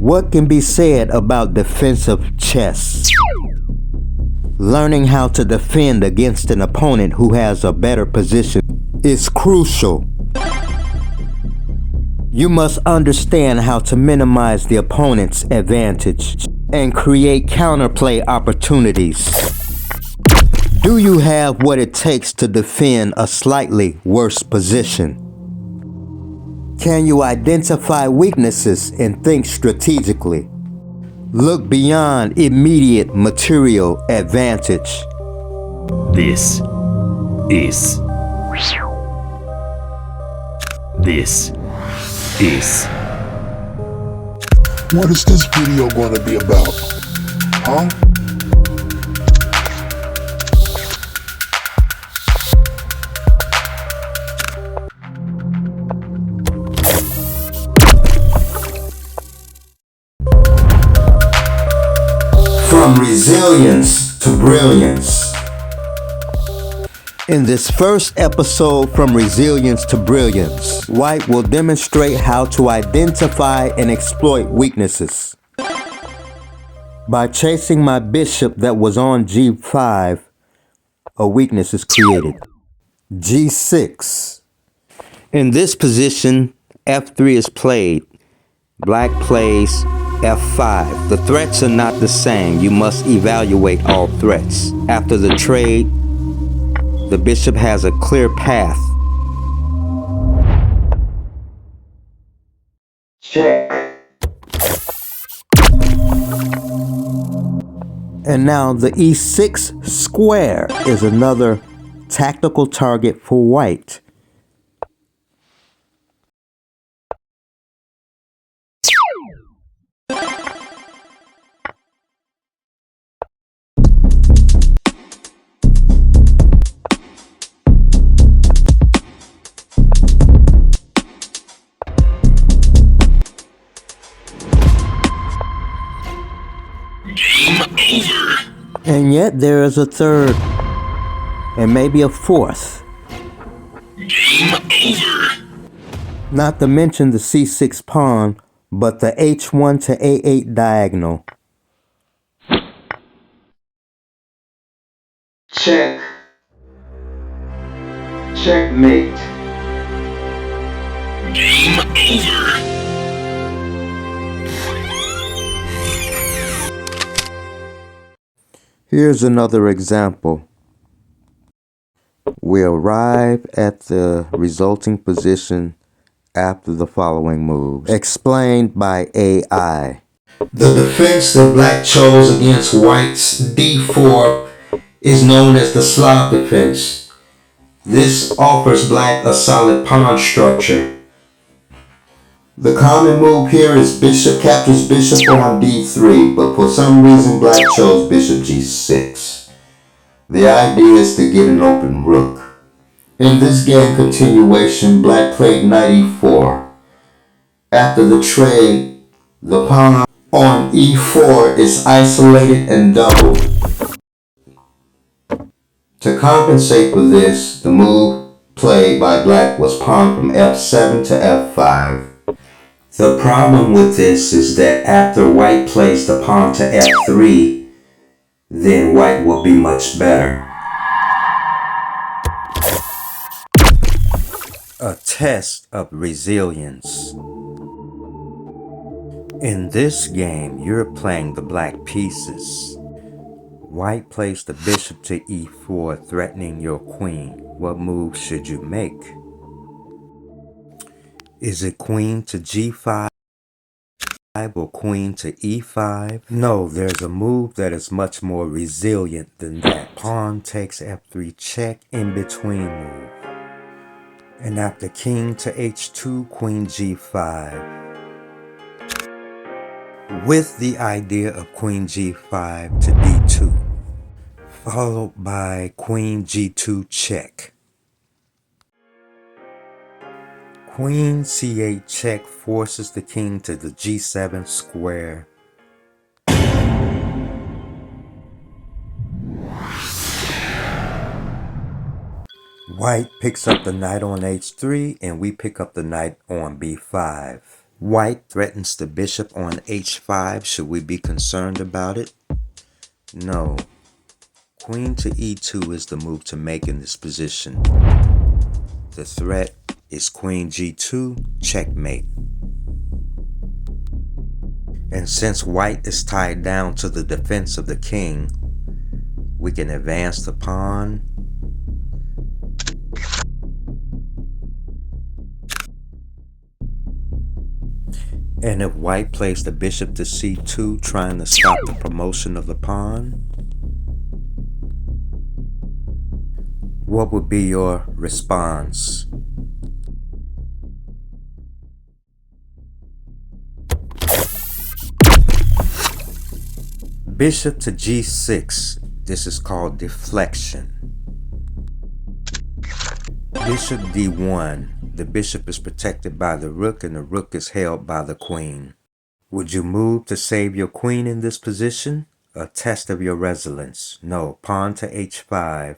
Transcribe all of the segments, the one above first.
What can be said about defensive chess? Learning how to defend against an opponent who has a better position is crucial. You must understand how to minimize the opponent's advantage and create counterplay opportunities. Do you have what it takes to defend a slightly worse position? Can you identify weaknesses and think strategically? Look beyond immediate material advantage. This is What is this video going to be about? Huh? From resilience to brilliance. In this first episode, From Resilience to Brilliance, White will demonstrate how to identify and exploit weaknesses. By chasing my bishop that was on g5, a weakness is created. g6. In this position, f3 is played. Black plays f5. The threats are not the same. You must evaluate all threats. After the trade, the bishop has a clear path. Check. And now the e6 square is another tactical target for white. And yet there is a third, and maybe a fourth. Game over. Not to mention the c6 pawn, but the h1 to a8 diagonal. Check. Checkmate. Game over. Here's another example. We arrive at the resulting position after the following moves, explained by AI. The defense that black chose against white's d4 is known as the Slav defense. This offers black a solid pawn structure. The common move here is bishop captures bishop on d3, but for some reason black chose bishop g6. The idea is to get an open rook. In this game continuation, black played knight e4. After the trade, the pawn on e4 is isolated and doubled. To compensate for this, the move played by black was pawn from f7 to f5. The problem with this is that after white plays the pawn to f3, then white will be much better. A test of resilience. In this game, you're playing the black pieces. White plays the bishop to e4, threatening your queen. What move should you make? Is it queen to g5 or queen to e5? No, there's a move that is much more resilient than that. Pawn takes f3 check, in between move. And after king to h2, queen g5. With the idea of queen g5 to d2, followed by queen g2 check. Queen c8 check forces the king to the g7 square. White picks up the knight on h3, and we pick up the knight on b5. White threatens the bishop on h5. Should we be concerned about it? No. Queen to e2 is the move to make in this position. The threat is queen g2, checkmate. And since white is tied down to the defense of the king, we can advance the pawn. And if white plays the bishop to c2, trying to stop the promotion of the pawn, what would be your response? Bishop to g6. This is called deflection. Bishop d1. The bishop is protected by the rook and the rook is held by the queen. Would you move to save your queen in this position? A test of your resilience. No. Pawn to h5.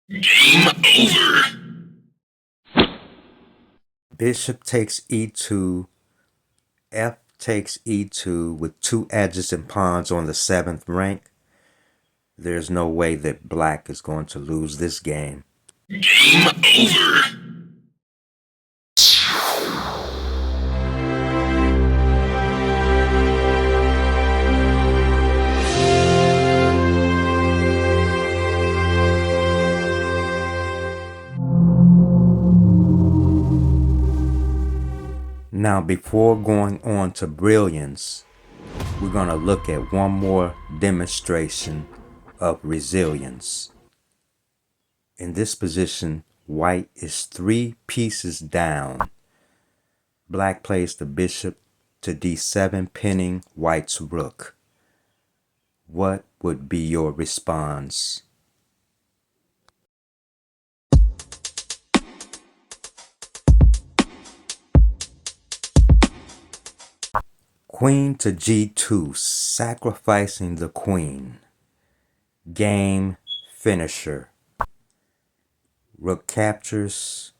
Game over. Bishop takes e2. F takes e2 with two adjacent pawns on the 7th rank. There's no way that black is going to lose this game. Game over. Now, before going on to Brilliance, we're going to look at one more demonstration of resilience. In this position, white is 3 pieces down. Black plays the bishop to d7, pinning white's rook. What would be your response? Queen to g2, sacrificing the queen. Game finisher. Rook captures.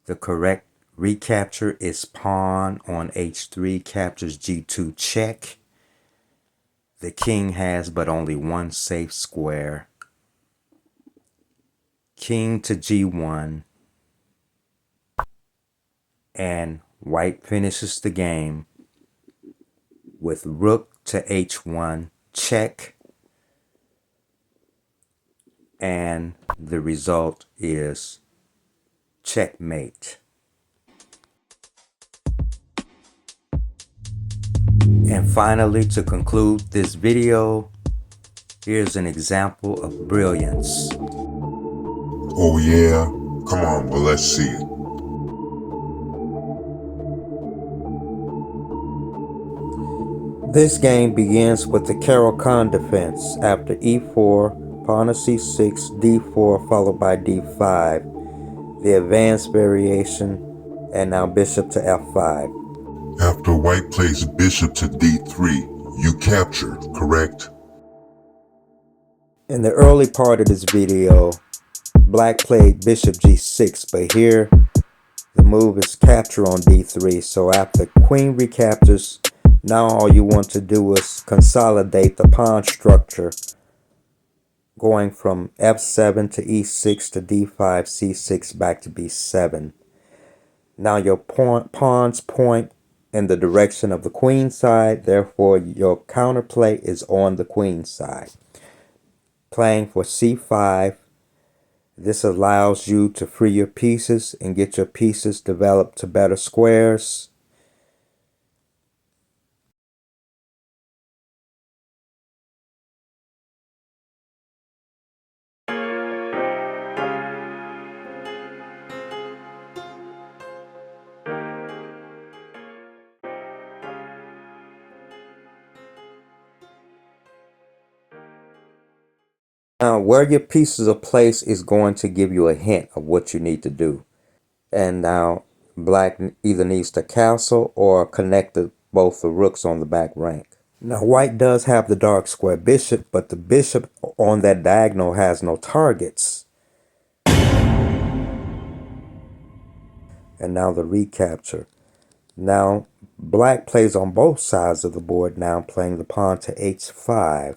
The correct recapture is pawn on h3, captures g2, check. The king has but only one safe square. King to g1. And white finishes the game with rook to h1, check, and the result is checkmate. And finally, to conclude this video, here's an example of Brilliance. Oh yeah? Come on, well let's see it. This game begins with the Caro-Kann defense. After e4, pawn to c6, d4 followed by d5. The advanced variation, and now bishop to f5. After white plays bishop to d3, you captured, correct? In the early part of this video, black played bishop g6, but here the move is capture on d3. So after queen recaptures, now all you want to do is consolidate the pawn structure, going from f7 to e6 to d5, c6 back to b7. Now your pawns point in the direction of the queen side, therefore your counterplay is on the queen side. Playing for c5, this allows you to free your pieces and get your pieces developed to better squares. Now, where your pieces are placed is going to give you a hint of what you need to do. And now, black either needs to castle or connect both the rooks on the back rank. Now, white does have the dark square bishop, but the bishop on that diagonal has no targets. and now the recapture. Now black plays on both sides of the board, now playing the pawn to h5.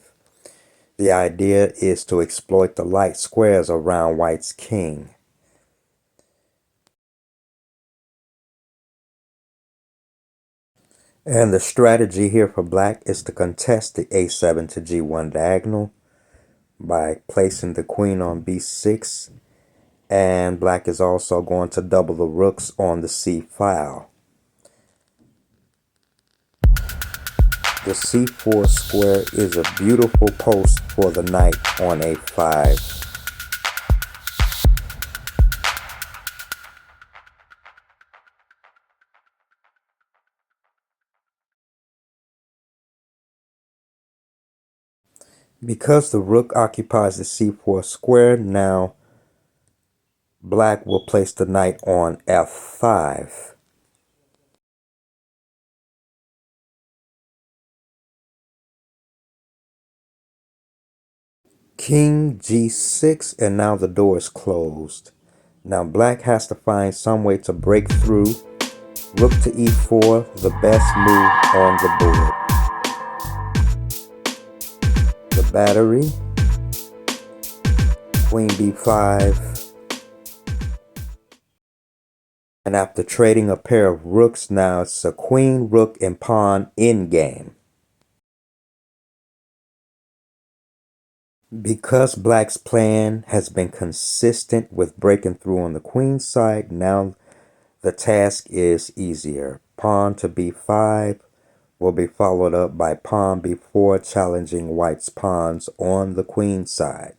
The idea is to exploit the light squares around white's king. And the strategy here for black is to contest the a7 to g1 diagonal by placing the queen on b6, and black is also going to double the rooks on the c file. The c4 square is a beautiful post for the knight on a5. Because the rook occupies the c4 square, now black will place the knight on f5. King g6, and now the door is closed. Now black has to find some way to break through. Rook to e4, the best move on the board. The battery, queen b5, and after trading a pair of rooks, now it's a queen, rook, and pawn endgame. Because black's plan has been consistent with breaking through on the queen side, now the task is easier. Pawn to b5 will be followed up by pawn b4, challenging white's pawns on the queen side.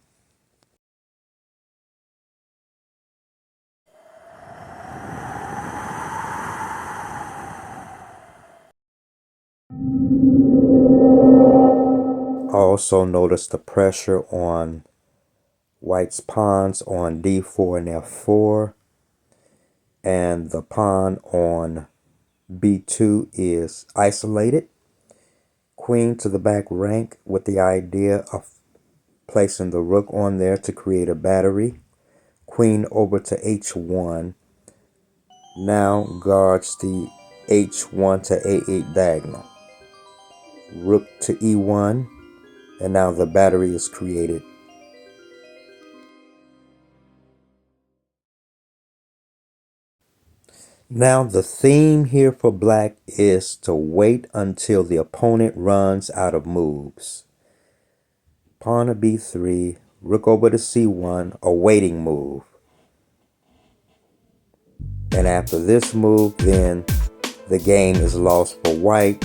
Also notice the pressure on white's pawns on d4 and f4, and the pawn on b2 is isolated. Queen to the back rank with the idea of placing the rook on there to create a battery. Queen over to h1 now guards the h1 to a8 diagonal. Rook to e1, and now the battery is created. Now the theme here for black is to wait until the opponent runs out of moves. Pawn to b3, rook over to c1, a waiting move. And after this move, then the game is lost for white.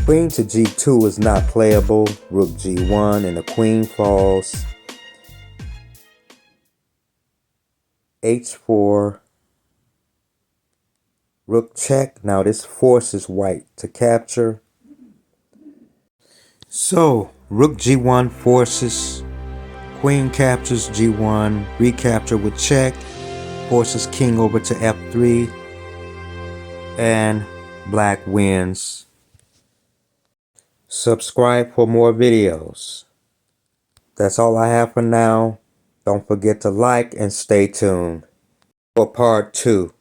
Queen to g2 is not playable. Rook g1 and the queen falls. h4. Rook check. Now this forces white to capture. So rook g1 forces. Queen captures g1. Recapture with check. Forces king over to f3. And black wins. Subscribe for more videos. That's all I have for now. Don't forget to like and stay tuned for part 2.